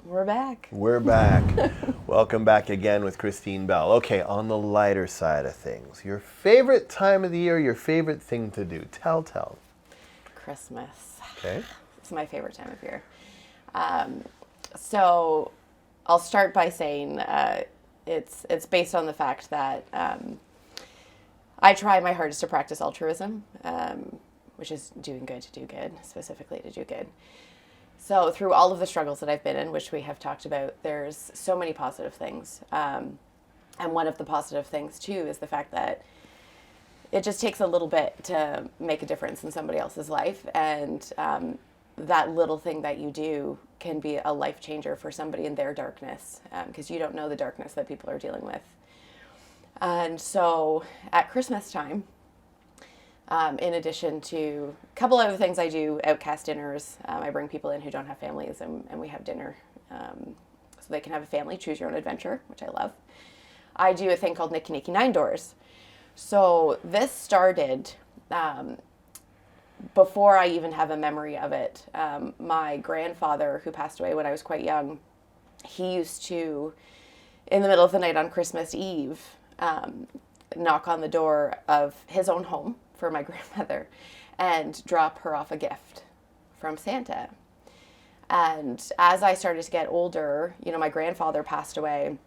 We're back. We're back. Welcome back again with Christene Bell. Okay, on the lighter side of things, your favorite time of the year, your favorite thing to do. Tell. Christmas. Okay. It's my favorite time of year. So I'll start by saying it's based on the fact that I try my hardest to practice altruism, which is doing good to do good, specifically to do good. So through all of the struggles that I've been in, which we have talked about, there's so many positive things. And one of the positive things, too, is the fact that it just takes a little bit to make a difference in somebody else's life. And that little thing that you do can be a life changer for somebody in their darkness, because you don't know the darkness that people are dealing with. And so at Christmas time, in addition to a couple other things I do, outcast dinners. I bring people in who don't have families, and we have dinner so they can have a family, choose your own adventure, which I love. I do a thing called Nicky 9 Doors. So this started before I even have a memory of it. My grandfather, who passed away when I was quite young, he used to, in the middle of the night on Christmas Eve, knock on the door of his own home for my grandmother and drop her off a gift from Santa. And as I started to get older, my grandfather passed away,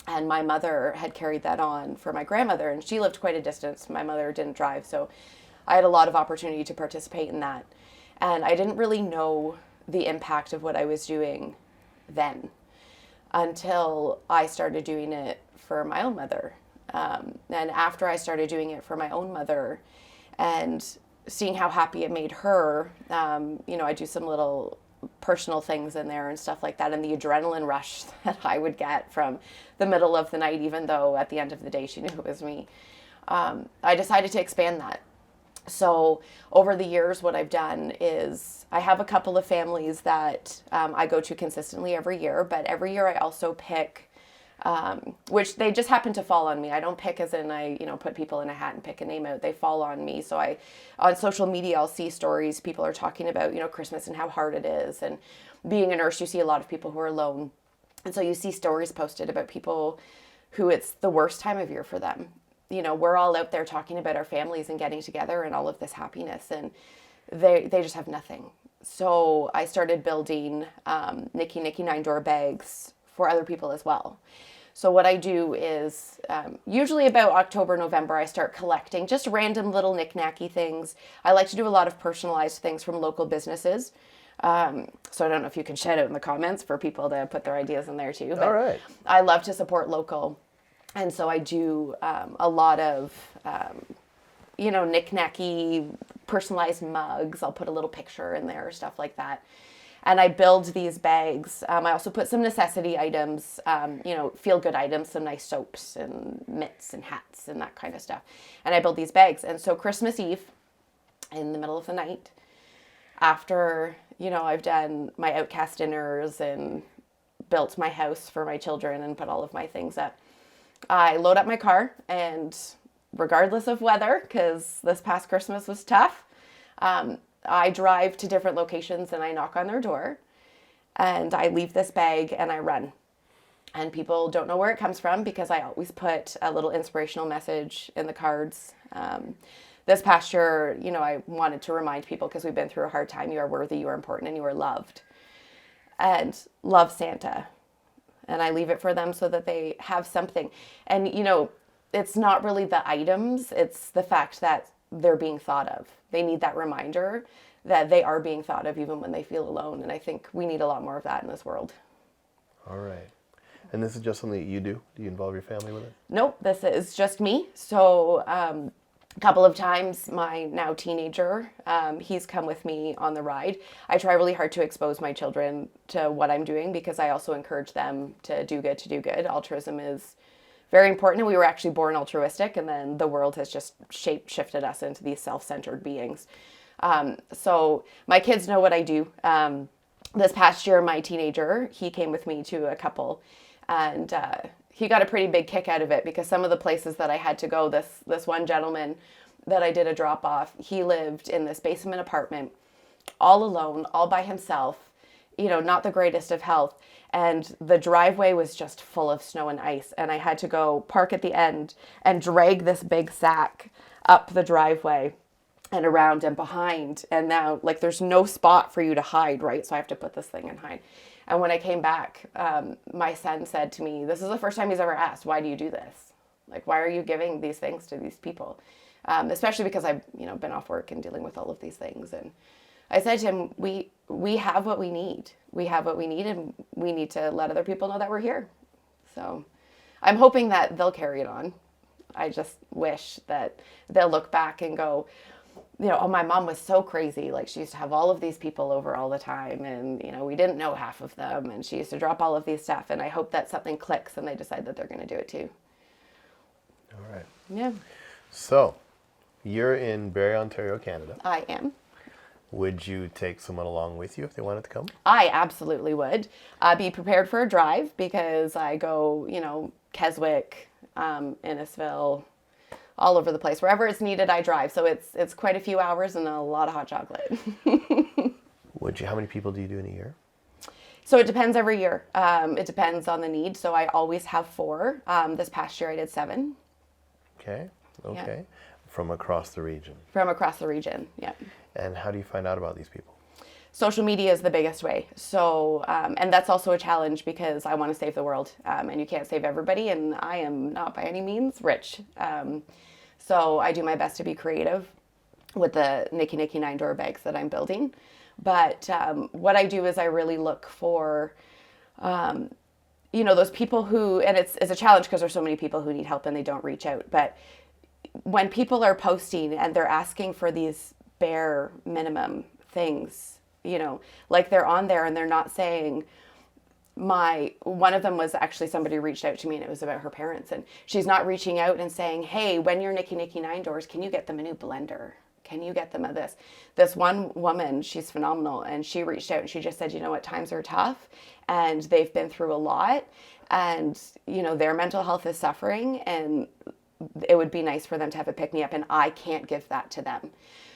and my mother had carried that on for my grandmother, and she lived quite a distance. My mother didn't drive, so I had a lot of opportunity to participate in that. And I didn't really know the impact of what I was doing then until I started doing it for my own mother. And after I started doing it for my own mother and seeing how happy it made her, I do some little personal things in there and stuff like that. And the adrenaline rush that I would get from the middle of the night, even though at the end of the day she knew it was me, I decided to expand that. So over the years, what I've done is I have a couple of families that I go to consistently every year, but every year I also pick which they just happen to fall on me. I don't pick as in I, put people in a hat and pick a name out. They fall on me. So on social media, I'll see stories. People are talking about, Christmas and how hard it is. And being a nurse, you see a lot of people who are alone. And so you see stories posted about people who it's the worst time of year for them. We're all out there talking about our families and getting together and all of this happiness, and they just have nothing. So I started building Nicky 9 Door bags for other people as well. So what I do is usually about October, November, I start collecting just random little knick-knacky things. I like to do a lot of personalized things from local businesses. So I don't know if you can shout out in the comments for people to put their ideas in there too. But all right. I love to support local. And so I do a lot of, knick-knacky personalized mugs. I'll put a little picture in there, stuff like that. And I build these bags. I also put some necessity items, feel-good items, some nice soaps and mitts and hats and that kind of stuff. And I build these bags. And so Christmas Eve, in the middle of the night, after, I've done my outcast dinners and built my house for my children and put all of my things up, I load up my car, and regardless of weather, because this past Christmas was tough, I drive to different locations and I knock on their door and I leave this bag and I run. And people don't know where it comes from because I always put a little inspirational message in the cards. This past year, I wanted to remind people, because we've been through a hard time, you are worthy, you are important, and you are loved. And love Santa. And I leave it for them so that they have something. And, it's not really the items, it's the fact that they're being thought of. They need that reminder that they are being thought of even when they feel alone. And I think we need a lot more of that in this world. All right. And this is just something that you do? Do you involve your family with it? Nope, this is just me. So a couple of times, my now teenager, he's come with me on the ride. I try really hard to expose my children to what I'm doing, because I also encourage them to do good. Altruism is very important, and we were actually born altruistic, and then the world has just shifted us into these self-centered beings. So my kids know what I do. This past year, my teenager, he came with me to a couple, and he got a pretty big kick out of it, because some of the places that I had to go, this one gentleman that I did a drop off, he lived in this basement apartment all alone, all by himself, not the greatest of health. And the driveway was just full of snow and ice. And I had to go park at the end and drag this big sack up the driveway and around and behind. And now, like, there's no spot for you to hide, right? So I have to put this thing and hide. And when I came back, my son said to me, this is the first time he's ever asked, why do you do this? Like, why are you giving these things to these people? Especially because I've, been off work and dealing with all of these things. And I said to him, we have what we need. We have what we need, and we need to let other people know that we're here. So I'm hoping that they'll carry it on. I just wish that they'll look back and go, oh, my mom was so crazy. Like, she used to have all of these people over all the time, and, we didn't know half of them, and she used to drop all of these stuff. And I hope that something clicks and they decide that they're going to do it too. All right. Yeah. So, you're in Barrie, Ontario, Canada. I am. Would you take someone along with you if they wanted to come? I absolutely would. Be prepared for a drive because I go, Keswick, Innisfil, all over the place. Wherever it's needed, I drive. So it's quite a few hours and a lot of hot chocolate. How many people do you do in a year? So it depends every year. It depends on the need. So I always have 4. This past year I did 7. Okay. Yeah. From across the region. From across the region, yeah. And how do you find out about these people? Social media is the biggest way. So, and that's also a challenge because I want to save the world, and you can't save everybody, and I am not by any means rich. So I do my best to be creative with the Nicky 9-door bags that I'm building. But what I do is I really look for, those people who, and it's a challenge because there's so many people who need help and they don't reach out. But when people are posting and they're asking for these bare minimum things, like they're on there and they're not saying, one of them was actually somebody reached out to me and it was about her parents, and she's not reaching out and saying, hey, when you're Nicky 9-doors, can you get them a new blender? Can you get them a this? This one woman, she's phenomenal, and she reached out and she just said, times are tough and they've been through a lot, and their mental health is suffering, and it would be nice for them to have a pick-me-up, and I can't give that to them.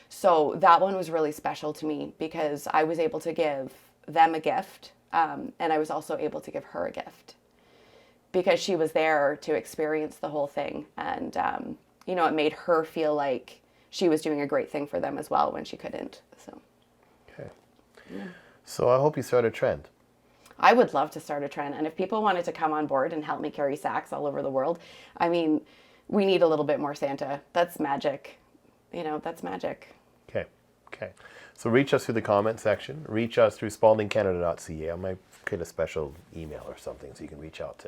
So that one was really special to me because I was able to give them a gift, and I was also able to give her a gift because she was there to experience the whole thing, and it made her feel like she was doing a great thing for them as well when she couldn't. So. Okay. Yeah. So I hope you start a trend. I would love to start a trend, and if people wanted to come on board and help me carry sacks all over the world, we need a little bit more Santa. That's magic. That's magic. Okay. So reach us through the comment section. Reach us through spauldingcanada.ca. I might create a special email or something so you can reach out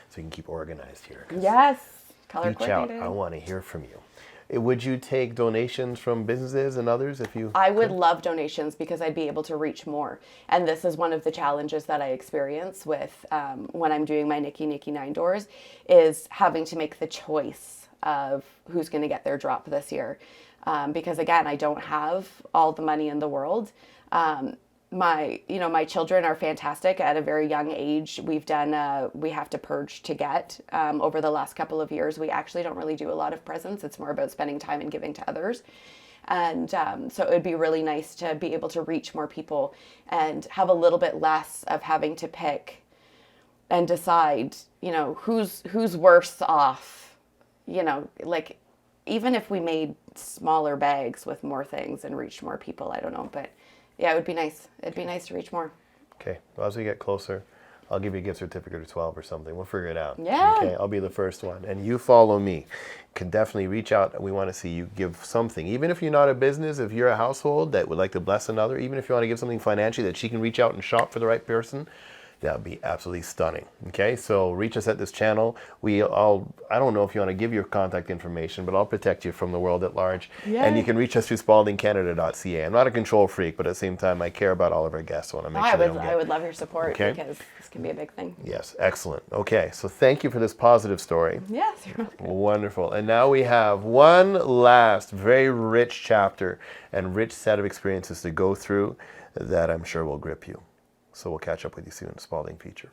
so you can keep organized here. Yes. Color reach out. coordinated. I want to hear from you. Would you take donations from businesses and others if you I would love donations because I'd be able to reach more. And this is one of the challenges that I experience with when I'm doing my Nicky 9-doors is having to make the choice of who's going to get their drop this year. Because again, I don't have all the money in the world. My children are fantastic at a very young age. We've done, we have to purge to get. Over the last couple of years, we actually don't really do a lot of presents. It's more about spending time and giving to others. And so it would be really nice to be able to reach more people and have a little bit less of having to pick and decide, who's worse off, like even if we made smaller bags with more things and reached more people, I don't know, but yeah, it would be nice. It'd be nice to reach more. Okay. Well, as we get closer, I'll give you a gift certificate or 12 or something. We'll figure it out. Yeah. Okay. I'll be the first one. And you follow me. You can definitely reach out. We want to see you give something. Even if you're not a business, if you're a household that would like to bless another, even if you want to give something financially that she can reach out and shop for the right person, that would be absolutely stunning. Okay, so reach us at this channel. I don't know if you want to give your contact information, but I'll protect you from the world at large. Yeah. And you can reach us through spauldingcanada.ca. I'm not a control freak, but at the same time, I care about all of our guests. I want to make sure I would love your support Okay. because this can be a big thing. Yes, excellent. Okay, so thank you for this positive story. Yes, you're welcome. Wonderful. And now we have one last very rich chapter and rich set of experiences to go through that I'm sure will grip you. So we'll catch up with you soon, Spaulding Feature.